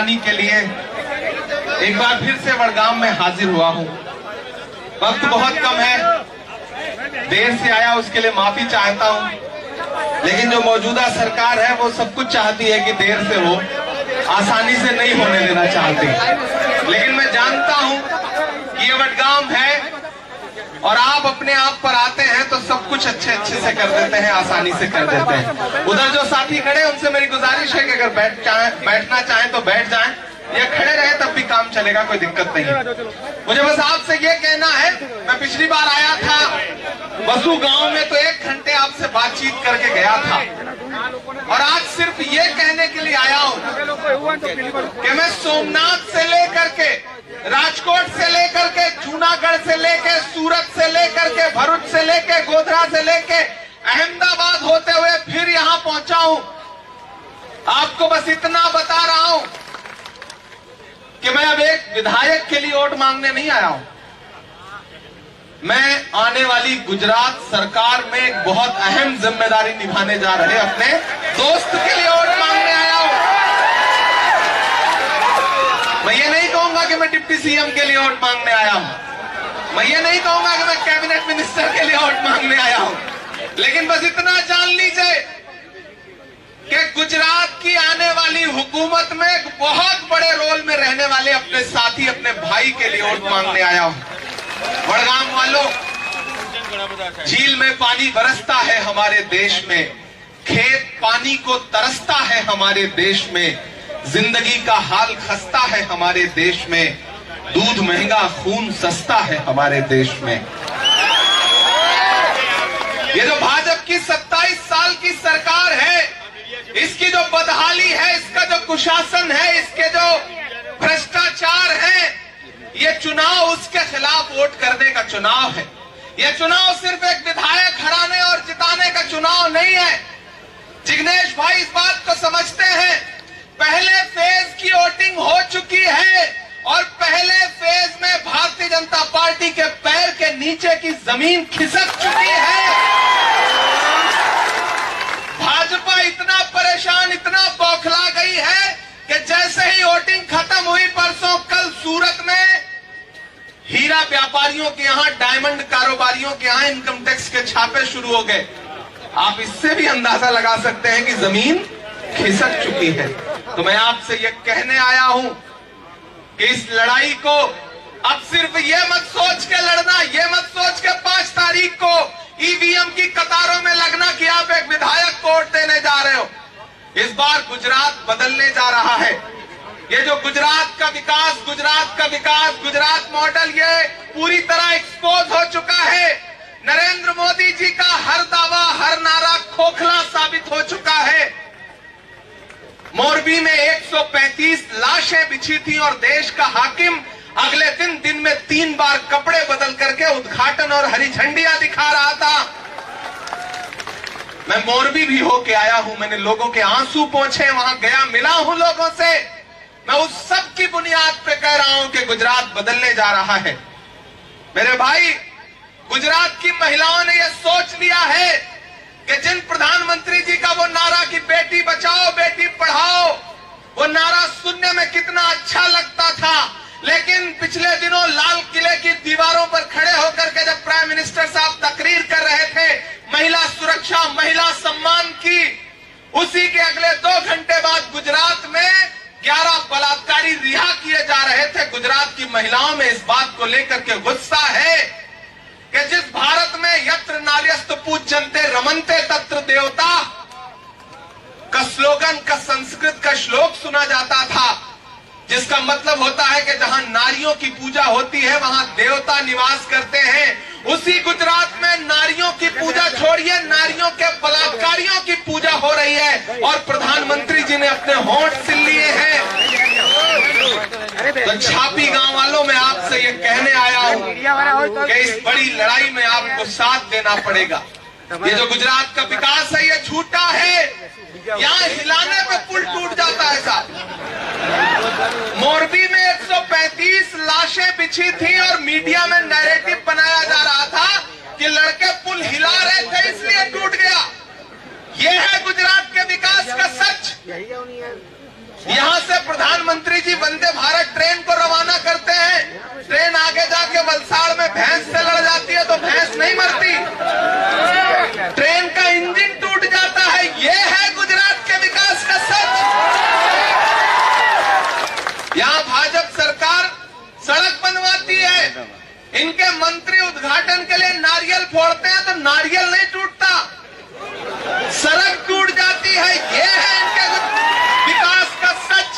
मेहरबानी के लिए एक बार फिर से वडगाम में हाजिर हुआ हूं। वक्त बहुत कम है, देर से आया उसके लिए माफी चाहता हूं, लेकिन जो मौजूदा सरकार है वो सब कुछ चाहती है कि देर से हो, आसानी से नहीं होने देना चाहती। लेकिन मैं जानता हूं कि ये वडगाम है और आप अपने आप पर आते हैं तो सब कुछ अच्छे से कर देते हैं, आसानी से कर देते हैं। उधर जो साथी खड़े उनसे मेरी गुजारिश है कि अगर बैठना चाहें तो बैठ जाएं, या खड़े रहे तब भी काम चलेगा, कोई दिक्कत नहीं है। मुझे बस आपसे ये कहना है, मैं पिछली बार आया था बसु गांव में तो 1 घंटे आपसे बातचीत करके गया था, और आज सिर्फ ये कहने के लिए आया हूं कि मैं सोमनाथ से लेकर के, राजकोट से लेकर के, जूनागढ़ से लेकर, सूरत से लेकर के, भरूच से लेकर, गोधरा से लेकर अहमदाबाद होते हुए फिर यहां पहुंचा हूं। आपको बस इतना बता रहा हूं कि मैं अब एक विधायक के लिए वोट मांगने नहीं आया हूं। मैं आने वाली गुजरात सरकार में एक बहुत अहम जिम्मेदारी निभाने जा रहे अपने दोस्त के लिए वोट मांगने आया हूं। मैं ये नहीं कहूंगा कि मैं डिप्टी सीएम के लिए वोट मांगने आया हूं, मैं ये नहीं कहूंगा कि मैं कैबिनेट मिनिस्टर के लिए वोट मांगने आया हूं, लेकिन बस इतना जान लीजिए कि गुजरात की आने वाली हुकूमत में एक बहुत बड़े रोल में रहने वाले अपने साथी, अपने भाई के लिए वोट मांगने आया हूं। वडगाम वालों, झील में पानी बरसता है हमारे देश में, खेत पानी को तरसता है हमारे देश में, जिंदगी का हाल खस्ता है हमारे देश में, दूध महंगा खून सस्ता है हमारे देश में। ये जो भाजपा की 27 साल की सरकार है, इसकी जो बदहाली है, इसका जो कुशासन है, इसके जो भ्रष्टाचार है, ये चुनाव उसके खिलाफ वोट करने का चुनाव है। ये चुनाव सिर्फ एक विधायक हराने और जिताने का चुनाव नहीं है। जिग्नेश भाई इस बात को समझते हैं, पहले फेज की वोटिंग हो चुकी है और पहले फेज में भारतीय जनता पार्टी के पैर के नीचे की जमीन खिसक चुकी है। भाजपा इतना परेशान, इतना बौखला गई है कि जैसे ही वोटिंग खत्म हुई परसों, कल सूरत में हीरा व्यापारियों के यहां, डायमंड कारोबारियों के यहां इनकम टैक्स के छापे शुरू हो गए। आप इससे भी अंदाजा लगा सकते हैं कि जमीन खिसक चुकी है। तो मैं आपसे ये कहने आया हूं कि इस लड़ाई को अब सिर्फ ये मत सोच के लड़ना, ये मत सोच के 5 तारीख को ईवीएम की कतारों में लगना कि आप एक विधायक को वोट देने जा रहे हो। इस बार गुजरात बदलने जा रहा है। ये जो गुजरात का विकास, गुजरात मॉडल, ये पूरी तरह एक्सपोज हो चुका है। नरेंद्र मोदी जी का हर दावा, हर नारा खोखला साबित हो चुका है। मोरबी में 135 लाशें बिछी थी और देश का हाकिम अगले दिन में 3 बार कपड़े बदल करके उद्घाटन और हरी झंडियां दिखा रहा था। मैं मोरबी भी होके आया हूं, मैंने लोगों के आंसू पोंछे, वहां गया, मिला हूं लोगों से। मैं उस सब की बुनियाद पे कह रहा हूं कि गुजरात बदलने जा रहा है। मेरे भाई, गुजरात की महिलाओं ने यह सोच लिया है कि जिन प्रधानमंत्री जी का वो नारा कि बेटी बचाओ बेटी पढ़ाओ, वो नारा सुनने में कितना अच्छा लगता था, लेकिन पिछले दिनों लाल किले की दीवारों पर खड़े होकर के जब प्राइम मिनिस्टर साहब तकरीर कर रहे थे महिला सुरक्षा, महिला सम्मान की, उसी के अगले 2 घंटे बाद गुजरात में 11 बलात्कारी रिहा किए जा रहे थे। गुजरात की महिलाओं में इस बात को लेकर के गुस्सा है कि जिस भारत में यत्र नार्यस्तु पूज्यन्ते रमन्ते तत्र देवता का स्लोगन, का संस्कृत का श्लोक सुना जाता था, जिसका मतलब होता है कि जहां नारियों की पूजा होती है वहां देवता निवास करते हैं, उसी गुजरात में नारियों की पूजा छोड़िए, नारियों के बलात्कारियों की पूजा हो रही है और प्रधानमंत्री जी ने अपने होंठ सिल लिए हैं। तो छापी गांव वालों, मैं आपसे ये कहने आया हूं कि इस बड़ी लड़ाई में आपको साथ देना पड़ेगा। ये जो गुजरात का विकास है ये झूठा है, यहाँ हिलाने पे पुल टूट जाता है साहब। मोरबी में 135 लाशें बिछी थी और मीडिया में नैरेटिव बनाया जा रहा था कि लड़के पुल हिला रहे थे इसलिए टूट गया। ये है गुजरात के विकास का सच। यहाँ से प्रधानमंत्री वलसाड़ में भैंस से लड़ जाती है तो भैंस नहीं मरती, ट्रेन का इंजन टूट जाता है। ये है गुजरात के विकास का सच। यहां भाजपा सरकार सड़क बनवाती है, इनके मंत्री उद्घाटन के लिए नारियल फोड़ते हैं तो नारियल नहीं टूटता, सड़क टूट जाती है। ये है इनके विकास का सच।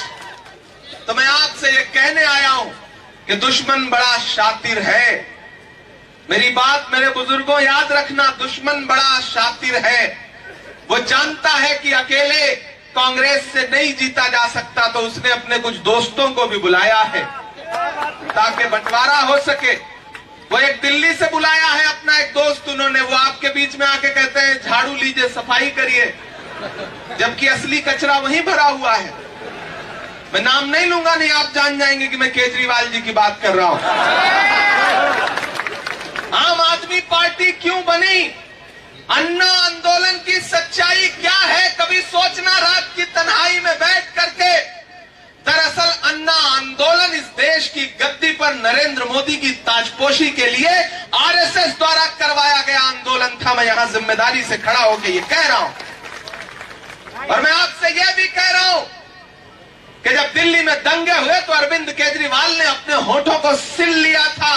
तो मैं आपसे ये कहने आया हूं कि दुश्मन बड़ा शातिर है। मेरी बात मेरे बुजुर्गों याद रखना, दुश्मन बड़ा शातिर है। वो जानता है कि अकेले कांग्रेस से नहीं जीता जा सकता, तो उसने अपने कुछ दोस्तों को भी बुलाया है ताकि बंटवारा हो सके। वो एक दिल्ली से बुलाया है अपना एक दोस्त उन्होंने, वो आपके बीच में आके कहते हैं झाड़ू लीजिए, सफाई करिए, जबकि असली कचरा वहीं भरा हुआ है। मैं नाम नहीं लूंगा, नहीं आप जान जाएंगे कि मैं केजरीवाल जी की बात कर रहा हूं। आम आदमी पार्टी क्यों बनी? अन्ना आंदोलन की सच्चाई क्या है, कभी सोचना रात की तन्हाई में बैठ करके। दरअसल अन्ना आंदोलन इस देश की गद्दी पर नरेंद्र मोदी की ताजपोशी के लिए आरएसएस द्वारा करवाया गया आंदोलन था। मैं यहां जिम्मेदारी से खड़ा होकर ये कह रहा हूं, और मैं आपसे यह भी कह रहा हूं कि जब दिल्ली में दंगे हुए तो अरविंद केजरीवाल ने अपने होठों को सिल लिया था।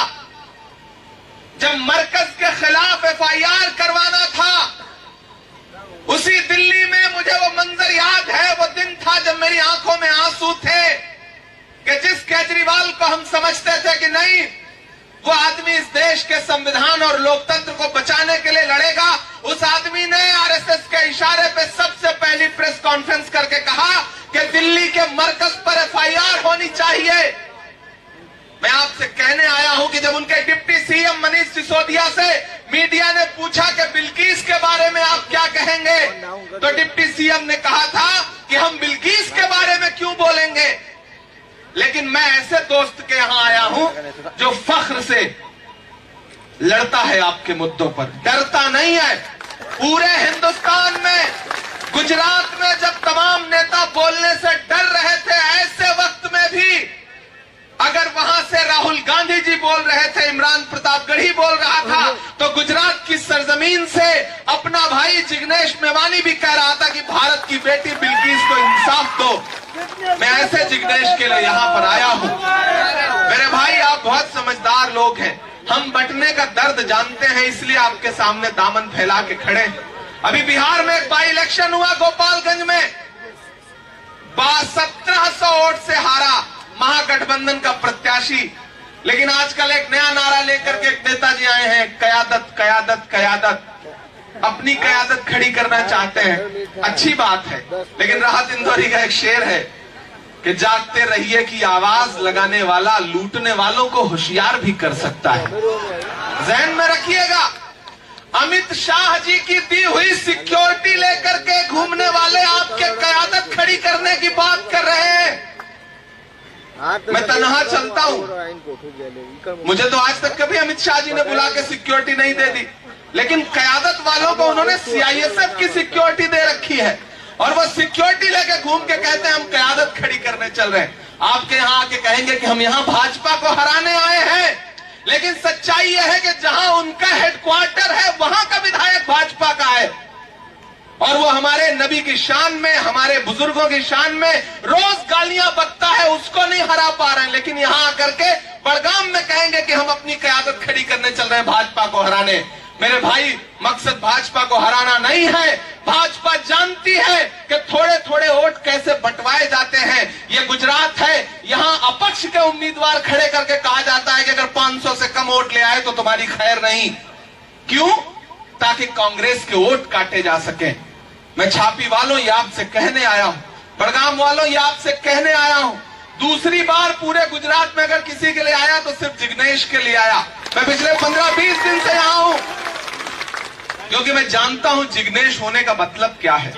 जब मरकज के खिलाफ एफआईआर करवाना था, उसी दिल्ली में मुझे वो मंजर याद है, वो दिन था जब मेरी आंखों में आंसू थे कि जिस केजरीवाल को हम समझते थे कि नहीं वो आदमी इस देश के संविधान और लोकतंत्र को बचाने के लिए लड़ेगा, उस आदमी ने आरएसएस के इशारे पे सबसे पहली प्रेस कॉन्फ्रेंस करके कहा कि दिल्ली के मरकज पर एफआईआर होनी चाहिए। मैं आपसे कहने आया हूं कि जब उनके डिप्टी सीएम मनीष सिसोदिया से मीडिया ने पूछा कि बिल्किस के बारे में आप क्या कहेंगे, तो डिप्टी सीएम ने कहा था कि हम बिल्किस के बारे में क्यों बोलेंगे। लेकिन मैं ऐसे दोस्त के यहां आया हूं जो फख्र से लड़ता है आपके मुद्दों पर, डरता नहीं है। पूरे हिंदुस्तान में, गुजरात में जब तमाम नेता बोलने से डर रहे थे, ऐसे वक्त में भी अगर वहां से राहुल गांधी जी बोल रहे थे, इमरान प्रतापगढ़ी बोल रहा था, तो गुजरात की सरजमीन से अपना भाई जिग्नेश मेवानी भी कह रहा था कि भारत की बेटी बिल्किस को इंसाफ दो। मैं ऐसे जिग्नेश के लिए यहां पर आया हूं। मेरे भाई, आप बहुत समझदार लोग हैं, हम बंटने का दर्द जानते हैं, इसलिए आपके सामने दामन फैला के खड़े हैं। अभी बिहार में एक बाई इलेक्शन हुआ गोपालगंज में, 1700 वोट से हारा महागठबंधन का प्रत्याशी। लेकिन आजकल एक नया नारा लेकर के एक नेताजी आए हैं, कयादत कयादत कयादत, अपनी कयादत खड़ी करना चाहते हैं। अच्छी बात है, लेकिन राहत इंदौरी का एक शेर है कि जागते रहिए की आवाज लगाने वाला लूटने वालों को होशियार भी कर सकता है। ज़हन में रखिएगा, अमित शाह जी की दी हुई सिक्योरिटी लेकर के घूमने वाले आपके कयादत खड़ी करने की बात कर रहे हैं। मैं तनहा चलता हूं, मुझे तो आज तक कभी अमित शाह जी ने बुला के सिक्योरिटी नहीं दे दी, लेकिन कयादत वालों को उन्होंने सीआईएसएफ की सिक्योरिटी दे रखी है, और वो सिक्योरिटी लेके घूम के कहते हैं हम कयादत खड़ी करने चल रहे हैं। आपके यहां आके कहेंगे कि हम यहां भाजपा को हराने आए हैं, लेकिन सच्चाई यह है कि जहां उनका हेडक्वार्टर है वहां का विधायक भाजपा का है, और वो हमारे नबी की शान में, हमारे बुजुर्गों की शान में रोज गालियां बकता है, उसको नहीं हरा पा रहे हैं। लेकिन यहां आकर के बड़गाम में कहेंगे कि हम अपनी कयादत खड़ी करने चल रहे हैं भाजपा को हराने। मेरे भाई, मकसद भाजपा को हराना नहीं है। भाजपा जानती है कि थोड़े थोड़े वोट कैसे बंटवाए जाते हैं। ये गुजरात है, यहां अपक्ष के उम्मीदवार खड़े करके कहा जाता है कि अगर 500 से कम वोट ले आए तो तुम्हारी खैर नहीं। क्यों? ताकि कांग्रेस के वोट काटे जा सके। मैं छापी वालों ये आपसे कहने आया हूं, बड़गाम वालों ये आपसे कहने आया हूं, दूसरी बार पूरे गुजरात में अगर किसी के लिए आया तो सिर्फ जिग्नेश के लिए आया। मैं पिछले 15-20 दिन से यहां हूं क्योंकि मैं जानता हूं जिग्नेश होने का मतलब क्या है।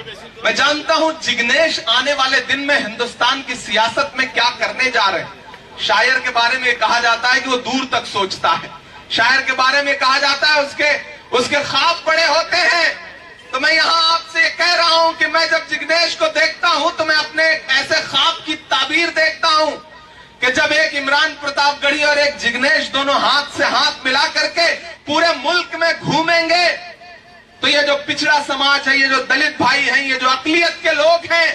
मैं जानता हूं जिग्नेश आने वाले दिन में हिंदुस्तान की सियासत में क्या करने जा रहे हैं। शायर के बारे में कहा जाता है कि वो दूर तक सोचता है। शायर के बारे में कहा जाता है उसके ख्वाब बड़े होते हैं। तो मैं यहां आपसे कह रहा हूं कि मैं जब जिग्नेश को देखता हूं तो मैं अपने ऐसे ख्वाब की ताबीर देखता हूं कि जब एक इमरान प्रतापगढ़ी और एक जिग्नेश दोनों हाथ से हाथ मिला करके पूरे मुल्क में घूमेंगे तो ये जो पिछड़ा समाज है, ये जो दलित भाई हैं, ये जो अकलियत के लोग हैं,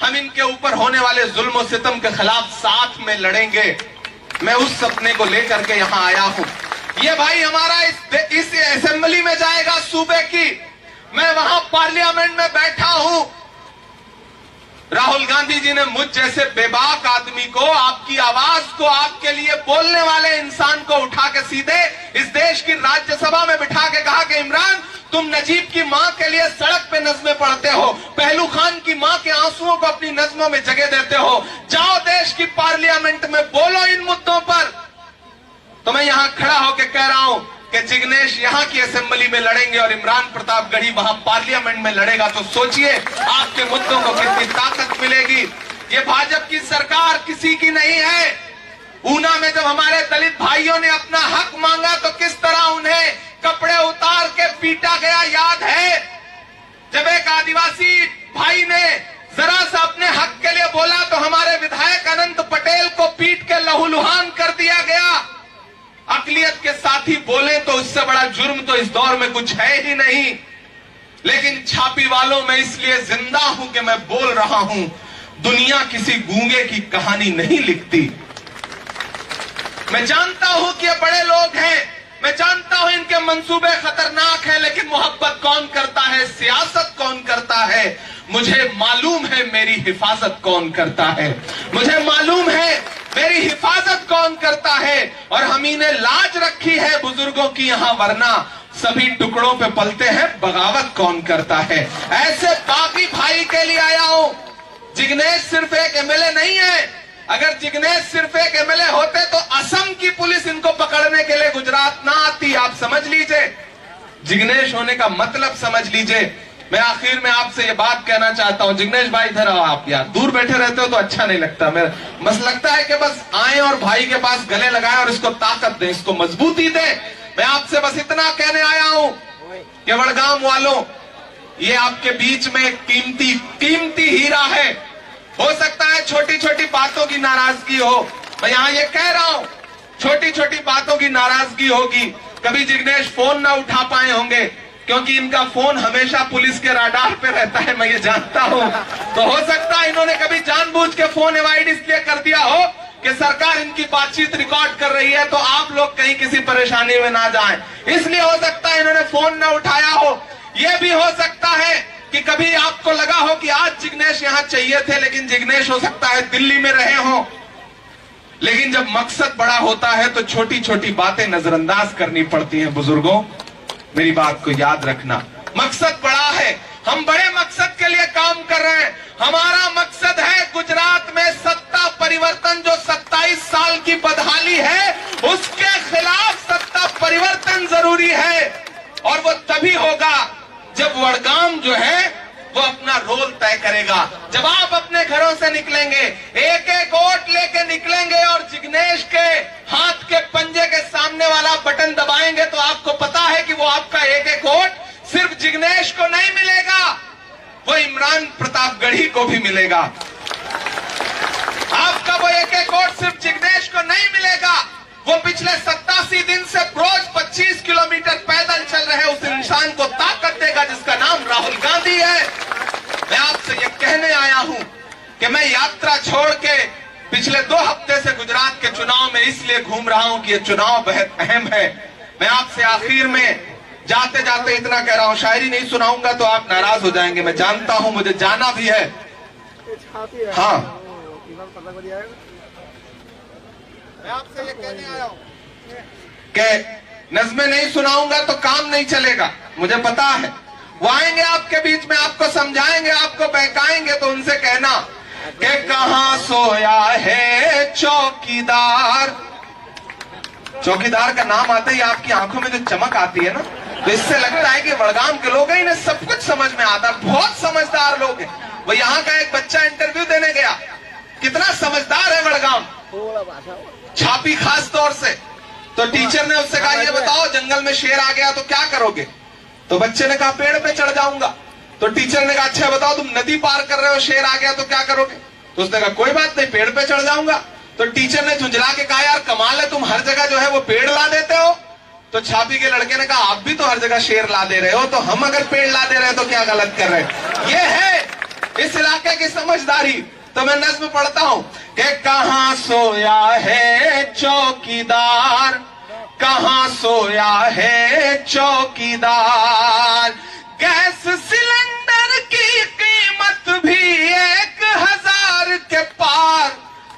हम इनके ऊपर होने वाले जुल्म और सितम के खिलाफ साथ में लड़ेंगे। मैं उस सपने को लेकर के यहां आया हूं। ये भाई हमारा इस असेंबली में जाएगा सूबे की, मैं वहां पार्लियामेंट में बैठा हूं। राहुल गांधी जी ने मुझ जैसे बेबाक आदमी को, आपकी आवाज को, आपके लिए बोलने वाले इंसान को उठा के सीधे इस देश की राज्यसभा में बिठा के कहा कि इमरान, तुम नजीब की मां के लिए सड़क पे नज़्में पढ़ते हो, पहलू खान की मां के आंसुओं को अपनी नज़्मों में जगह देते हो, जाओ देश की पार्लियामेंट में बोलो इन मुद्दों पर। तो मैं यहां खड़ा होकर कह रहा हूं कि जिग्नेश यहां की असेंबली में लड़ेंगे और इमरान प्रतापगढ़ी वहां पार्लियामेंट में लड़ेगा, तो सोचिए आपके मुद्दों को कितनी ताकत मिलेगी। ये भाजपा की सरकार किसी की नहीं है। ऊना में जब हमारे दलित भाइयों ने अपना हक मांगा तो किस तरह उन्हें कपड़े उतार के पीटा गया याद है। जब एक आदिवासी भाई ने जरा सा अपने हक के लिए बोला तो हमारे विधायक अनंत पटेल को पीट के लहूलुहान कर दिया गया। अकलियत के साथी बोले तो उससे बड़ा जुर्म तो इस दौर में कुछ है ही नहीं। लेकिन छापी वालों में इसलिए जिंदा हूं कि मैं बोल रहा हूं, दुनिया किसी गूंगे की कहानी नहीं लिखती। मैं जानता हूं कि ये बड़े लोग हैं, मैं जानता हूं इनके मंसूबे खतरनाक हैं, लेकिन मोहब्बत कौन करता है, सियासत कौन करता है, मुझे मालूम है मेरी हिफाजत कौन करता है, मुझे मालूम है मेरी हिफाजत कौन करता है। और हम इन्हें लाज रखी है बुजुर्गों की यहां, वरना सभी टुकड़ों पे पलते हैं, बगावत कौन करता है। ऐसे बाकी भाई के लिए आया हूं। जिग्नेश सिर्फ एक एमएलए नहीं है। अगर जिग्नेश सिर्फ एक एमएलए होते तो असम की पुलिस इनको पकड़ने के लिए गुजरात ना आती। आप समझ लीजिए, जिग्नेश होने का मतलब समझ लीजिए। मैं आखिर में आपसे ये बात कहना चाहता हूं, जिग्नेश भाई इधर आओ। आप यार दूर बैठे रहते हो तो अच्छा नहीं लगता। मेरा बस लगता है कि बस आए और भाई के पास गले लगाएं और इसको ताकत दें, इसको मजबूती दें। मैं आपसे बस इतना कहने आया हूं कि वडगाम वालों, ये आपके बीच में कीमती हीरा है। हो सकता है छोटी छोटी बातों की नाराजगी हो, मैं यहां ये कह रहा हूं, छोटी छोटी बातों की नाराजगी होगी। कभी जिग्नेश फोन ना उठा पाए होंगे क्योंकि इनका फोन हमेशा पुलिस के राडार पे रहता है, मैं ये जानता हूं। तो हो सकता है इन्होंने कभी जानबूझ के फोन अवॉइड इसलिए कर दिया हो कि सरकार इनकी बातचीत रिकॉर्ड कर रही है तो आप लोग कहीं किसी परेशानी में ना जाएं, इसलिए हो सकता है इन्होंने फोन ना उठाया हो। यह भी हो सकता है कि कभी आपको लगा हो कि आज जिग्नेश यहां चाहिए थे, लेकिन जिग्नेश हो सकता है दिल्ली में रहे हो। लेकिन जब मकसद बड़ा होता है तो छोटी छोटी बातें नजरअंदाज करनी पड़ती हैं। बुजुर्गों, मेरी बात को याद रखना, मकसद बड़ा है, हम बड़े मकसद के लिए काम कर रहे हैं। हमारा मकसद है गुजरात में सत्ता परिवर्तन। जो 27 साल की बदहाली है उसके खिलाफ सत्ता परिवर्तन जरूरी है, और वो तभी होगा जब वडगाम जो है वो अपना रोल तय करेगा। जब आप अपने घरों से निकलेंगे, एक एक वोट लेके निकलेंगे और जिग्नेश के हाथ के पंजे के सामने वाला बटन दबाएंगे, तो आपको पता है कि वो आपका एक एक वोट सिर्फ जिग्नेश को नहीं मिलेगा, वो इमरान प्रतापगढ़ी को भी मिलेगा। आपका वो एक एक वोट सिर्फ जिग्नेश को नहीं मिलेगा, वो पिछले 87 दिन से रोज 25 किलोमीटर पैदल चल रहे उस इंसान को ताकत देगा जिसका नाम राहुल गांधी है। मैं आपसे ये कहने आया हूं कि मैं यात्रा छोड़ के पिछले 2 हफ्ते से गुजरात के चुनाव में इसलिए घूम रहा हूं कि ये चुनाव बेहद अहम है। मैं आपसे आखिर में जाते जाते इतना कह रहा हूं, शायरी नहीं सुनाऊंगा तो आप नाराज हो जाएंगे, मैं जानता हूं, मुझे जाना भी है। हाँ, मैं आपसे ये कहने आया हूं कि नज़्में नहीं सुनाऊंगा तो काम नहीं चलेगा, मुझे पता है। वो आएंगे आपके बीच में, आपको समझाएंगे, आपको बहकाएंगे, तो उनसे कहना कि कहां सोया है चौकीदार। चौकीदार का नाम आते ही आपकी आंखों में जो चमक आती है ना, तो इससे लगता है कि वडगाम के लोग हैं, इन्हें सब कुछ समझ में आता है, बहुत समझदार लोग हैं। वो यहाँ का एक बच्चा इंटरव्यू देने गया, कितना समझदार है वडगाम, छापी खास तौर से। तो टीचर ने उससे कहा, ये बताओ जंगल में शेर आ गया तो क्या करोगे? तो बच्चे ने कहा, पेड़ पे चढ़ जाऊंगा। तो टीचर ने कहा, अच्छा बताओ तुम नदी पार कर रहे हो, शेर आ गया तो क्या करोगे? तो उसने कहा, कोई बात नहीं, पेड़ पे चढ़ जाऊंगा। तो टीचर ने झुंझला के कहा, यार कमाल है, तुम हर जगह जो है वो पेड़ ला देते हो। तो छापी के लड़के ने कहा, आप भी तो हर जगह शेर ला दे रहे हो, तो हम अगर पेड़ ला दे रहे हैं तो क्या गलत कर रहे हैं। ये है इस इलाके की समझदारी। तो मैं नज्म पढ़ता हूं कि कहां सोया है चौकीदार, कहां सोया है चौकीदार, गैस सिलेंडर की कीमत भी 1000 के पार,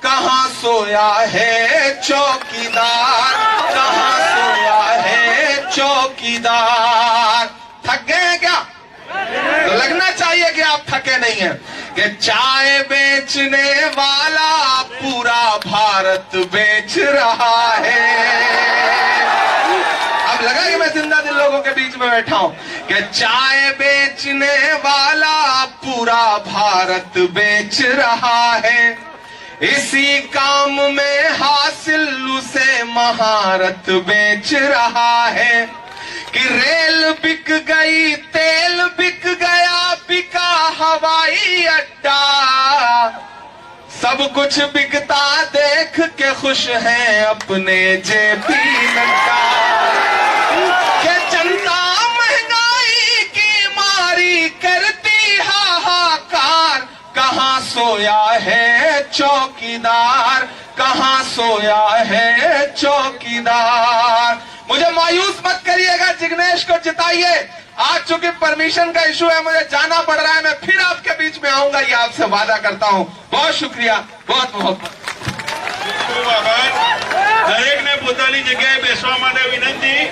कहां सोया है चौकीदार, कहां सोया है चौकीदार। थक गए हैं क्या? तो लगना चाहिए कि आप थके नहीं हैं। कि चाय बेचने वाला पूरा भारत बेच रहा है। अब लगा कि मैं जिंदा दिल लोगों के बीच में बैठा हूं। कि चाय बेचने वाला पूरा भारत बेच रहा है, इसी काम में हासिल उसे महारत बेच रहा है। कि रेल बिक गई, तेल बिक गया, बिका हवाई अड्डा, सब कुछ बिकता देख के खुश हैं अपने जेपी नड्डा। कि जनता महंगाई की मारी करती हाहाकार, कहां सोया है चौकीदार, कहां सोया है चौकीदार। मुझे मायूस मत करिएगा, जिग्नेश को जिताइए। आज चूंकि परमिशन का इशू है, मुझे जाना पड़ रहा है, मैं फिर आपके बीच में आऊंगा, ये आपसे वादा करता हूं। बहुत शुक्रिया, बहुत बहुत દરેક ને પોતાની જગ્યાએ બેસવા માટે વિનંતી।